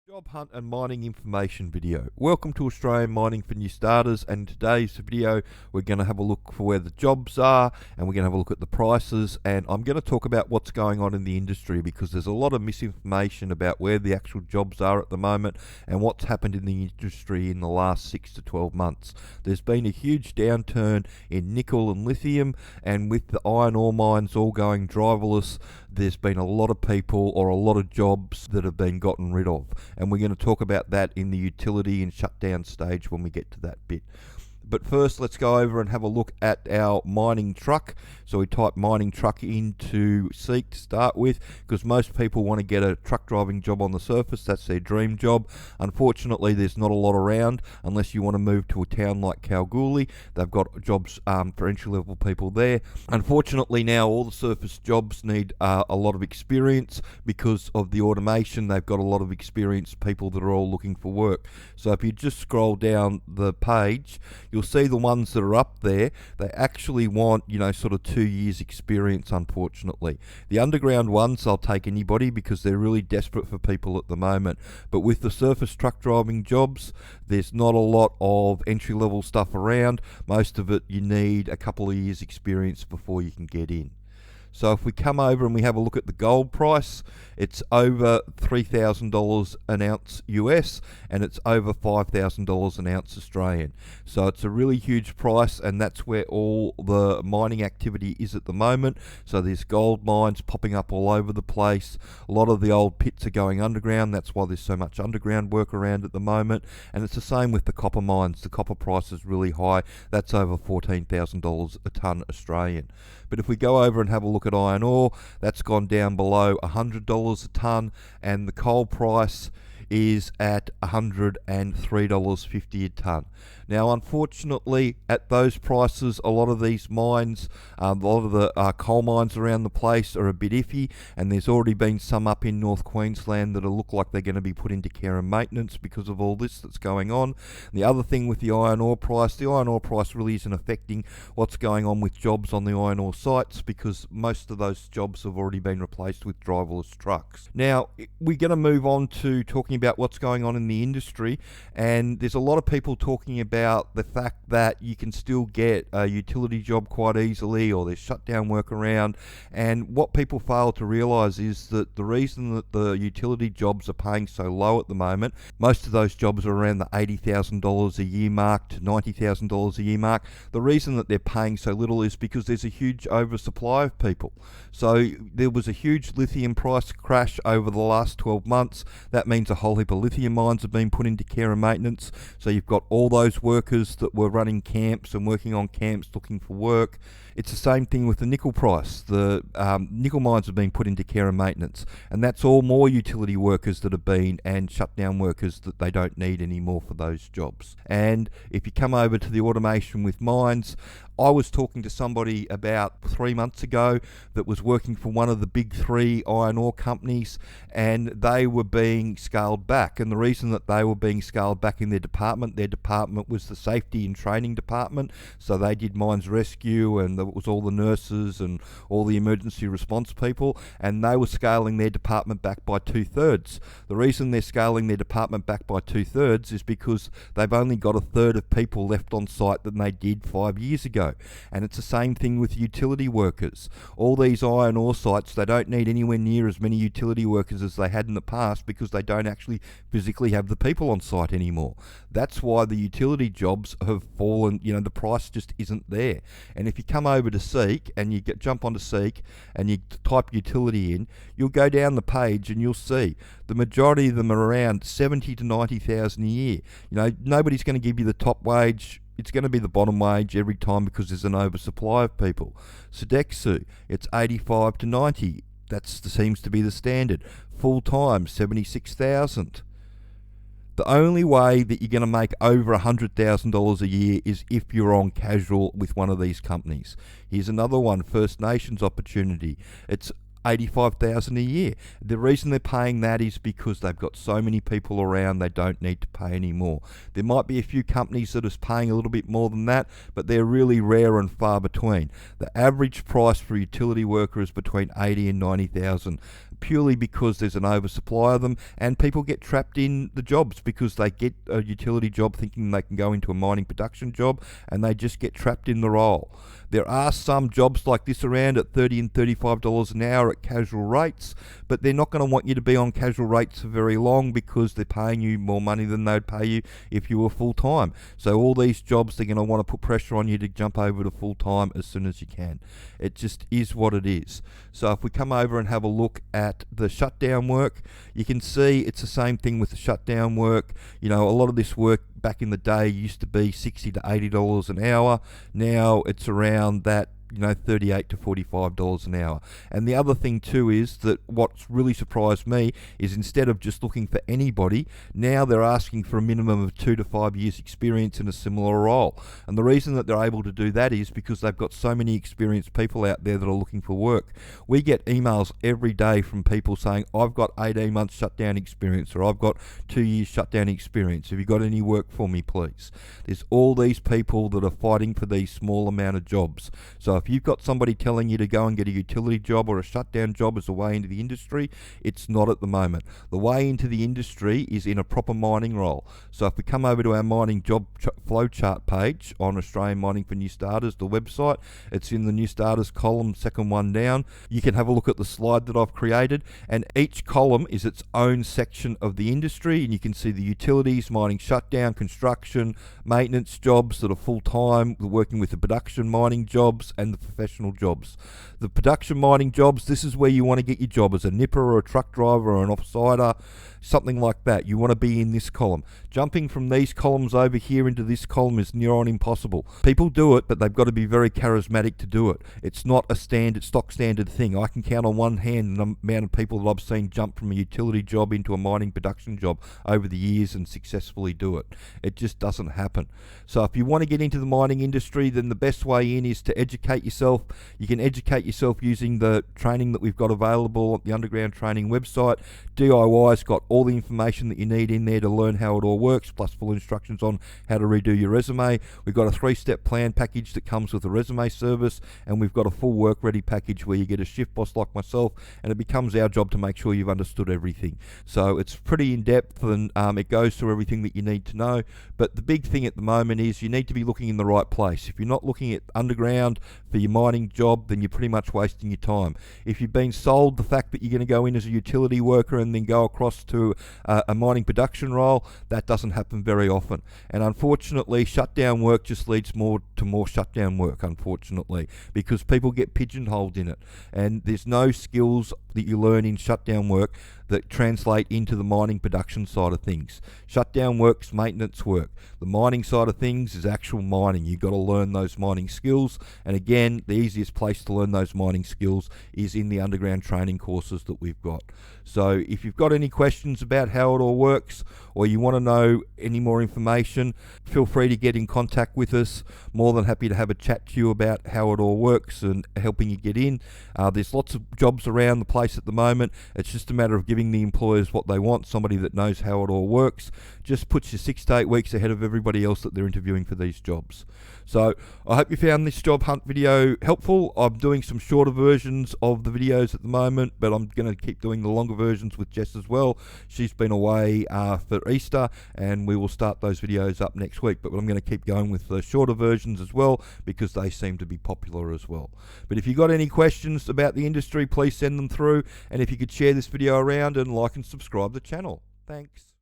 Job hunt and mining information video. Welcome to Australian Mining for New Starters, and in today's video we're going to have a look for where the jobs are, and we're going to have a look at the prices, and I'm going to talk about what's going on in the industry because there's a lot of misinformation about where the actual jobs are at the moment and what's happened in the industry in the last 6 to 12 months. There's been a huge downturn in nickel and lithium, and with the iron ore mines all going driverless, there's been a lot of people or a lot of jobs that have been gotten rid of, and we're going to talk about that in the utility and shutdown stage when we get to that bit. But first, let's go over and have a look at our mining truck. So we type mining truck into Seek to start with, because most people want to get a truck driving job on the surface. That's their dream job. Unfortunately, there's not a lot around unless you want to move to a town like Kalgoorlie. They've got jobs for entry-level people there. Unfortunately, now all the surface jobs need a lot of experience because of the automation. They've got a lot of experienced people that are all looking for work. So if you just scroll down the page, you'll see the ones that are up there, they actually want, sort of 2 years experience, unfortunately. The underground ones, I'll take anybody because they're really desperate for people at the moment. But with the surface truck driving jobs, there's not a lot of entry-level stuff around. Most of it, you need a couple of years experience before you can get in. So if we come over and we have a look at the gold price, it's over $3,000 an ounce US, and it's over $5,000 an ounce Australian. So it's a really huge price, and that's where all the mining activity is at the moment. So there's gold mines popping up all over the place. A lot of the old pits are going underground. That's why there's so much underground work around at the moment. And it's the same with the copper mines. The copper price is really high. That's over $14,000 a tonne Australian. But if we go over and have a look at iron ore, that's gone down below $100 a tonne, and the coal price is at $103.50 a tonne. Now, unfortunately, at those prices, a lot of these mines, a lot of the coal mines around the place are a bit iffy, and there's already been some up in North Queensland that look like they're going to be put into care and maintenance because of all this that's going on. The other thing with the iron ore price really isn't affecting what's going on with jobs on the iron ore sites, because most of those jobs have already been replaced with driverless trucks. Now, we're going to move on to talking about what's going on in the industry, and there's a lot of people talking about the fact that you can still get a utility job quite easily, or there's shutdown work around. And what people fail to realise is that the reason that the utility jobs are paying so low at the moment, most of those jobs are around the $80,000 a year mark to $90,000 a year mark. The reason that they're paying so little is because there's a huge oversupply of people. So there was a huge lithium price crash over the last 12 months. That means a whole heap of lithium mines have been put into care and maintenance. So you've got all those workers that were running camps and working on camps looking for work. It's the same thing with the nickel price. The nickel mines have been put into care and maintenance, and that's all more utility workers that have been, and shutdown workers that they don't need anymore for those jobs. And if you come over to the automation with mines, I was talking to somebody about 3 months ago that was working for one of the big 3 iron ore companies, and they were being scaled back. And the reason that they were being scaled back in their department was the safety and training department. So they did mines rescue, and it was all the nurses and all the emergency response people, and they were scaling their department back by 2/3. The reason they're scaling their department back by 2/3 is because they've only got 1/3 of people left on site than they did 5 years ago. And it's the same thing with utility workers. All these iron ore sites, they don't need anywhere near as many utility workers as they had in the past, because they don't actually physically have the people on site anymore. That's why the utility jobs have fallen. The price just isn't there. And if you come over to Seek and you jump onto Seek and you type utility in, you'll go down the page and you'll see the majority of them are around 70 to 90,000 a year. Nobody's going to give you the top wage. It's going to be the bottom wage every time because there's an oversupply of people. Sodexo, it's 85 to 90. That seems to be the standard. Full time, 76,000. The only way that you're going to make over $100,000 a year is if you're on casual with one of these companies. Here's another one, First Nations opportunity. It's $85,000 a year. The reason they're paying that is because they've got so many people around, they don't need to pay any more. There might be a few companies that are paying a little bit more than that, but they're really rare and far between. The average price for a utility worker is between $80,000 and $90,000. purely because there's an oversupply of them, and people get trapped in the jobs because they get a utility job thinking they can go into a mining production job, and they just get trapped in the role. There are some jobs like this around at $30 and $35 an hour at casual rates, but they're not going to want you to be on casual rates for very long because they're paying you more money than they'd pay you if you were full-time. So all these jobs, they're going to want to put pressure on you to jump over to full-time as soon as you can. It just is what it is. So if we come over and have a look at the shutdown work, you can see it's the same thing with the shutdown work. You know, a lot of this work back in the day used to be $60 to $80 an hour. Now it's around that, you know, $38 to $45 an hour. And the other thing too is that what's really surprised me is instead of just looking for anybody, now they're asking for a minimum of 2 to 5 years experience in a similar role. And the reason that they're able to do that is because they've got so many experienced people out there that are looking for work. We get emails every day from people saying, I've got 18 months shutdown experience, or I've got 2 years shutdown experience. Have you got any work for me, please? There's all these people that are fighting for these small amount of jobs. So if you've got somebody telling you to go and get a utility job or a shutdown job as a way into the industry, it's not at the moment. The way into the industry is in a proper mining role. So if we come over to our mining job flowchart page on Australian Mining for New Starters, the website, it's in the New Starters column, second one down. You can have a look at the slide that I've created, and each column is its own section of the industry, and you can see the utilities, mining shutdown, construction, maintenance jobs that are full-time, working with the production mining jobs, and the professional jobs. The production mining jobs, this is where you want to get your job as a nipper or a truck driver or an offsider, something like that. You want to be in this column. Jumping from these columns over here into this column is near on impossible. People do it, but they've got to be very charismatic to do it. It's not a stock standard thing. I can count on one hand the amount of people that I've seen jump from a utility job into a mining production job over the years and successfully do it. It just doesn't happen. So if you want to get into the mining industry, then the best way in is to educate yourself. You can educate yourself using the training that we've got available at the Underground Training website. DIY's got all the information that you need in there to learn how it all works, plus full instructions on how to redo your resume. We've got a 3-step plan package that comes with a resume service, and we've got a full work ready package where you get a shift boss like myself, and it becomes our job to make sure you've understood everything. So it's pretty in depth, and it goes through everything that you need to know. But the big thing at the moment is you need to be looking in the right place. If you're not looking at underground for your mining job, then you're pretty much wasting your time. If you've been sold the fact that you're going to go in as a utility worker and then go across to a mining production role, that doesn't happen very often. And unfortunately, shutdown work just leads more to more shutdown work, unfortunately, because people get pigeonholed in it. And there's no skills that you learn in shutdown work that translate into the mining production side of things. Shutdown work's maintenance work. The mining side of things is actual mining. You've got to learn those mining skills, and again, the easiest place to learn those mining skills is in the underground training courses that we've got. So if you've got any questions about how it all works, or you want to know any more information, feel free to get in contact with us. More than happy to have a chat to you about how it all works and helping you get in. There's lots of jobs around the place at the moment. It's just a matter of giving the employers what they want, somebody that knows how it all works. Just puts you 6 to 8 weeks ahead of everybody else that they're interviewing for these jobs. So I hope you found this job hunt video helpful. I'm doing some shorter versions of the videos at the moment, but I'm going to keep doing the longer versions with Jess as well. She's been away for Easter, and we will start those videos up next week, but I'm going to keep going with the shorter versions as well because they seem to be popular as well. But if you've got any questions about the industry, please send them through, and if you could share this video around and like and subscribe the channel. Thanks.